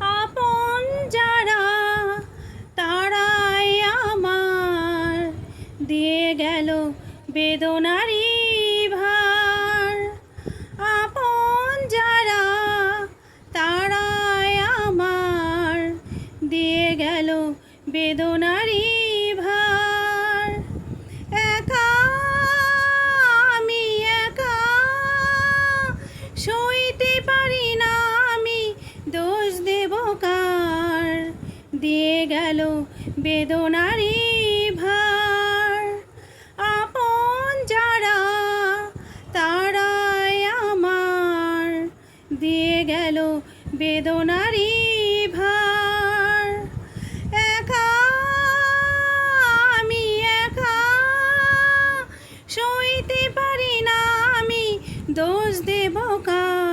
আপন যারা তারাই আমার দিয়ে গেল বেদনারি ভার। আপন যারা তারাই আমার দিয়ে গেল বেদনারি ভার। একা আমি একা সইতে পারি না আমি, দোষ দেব কার? দিয়ে গেল বেদনারি ভার। আপন যারা তারাই আমার দিয়ে গেল বেদনারি ভার। একা আমি একা সইতে পারি না আমি, দোষ দেব কার?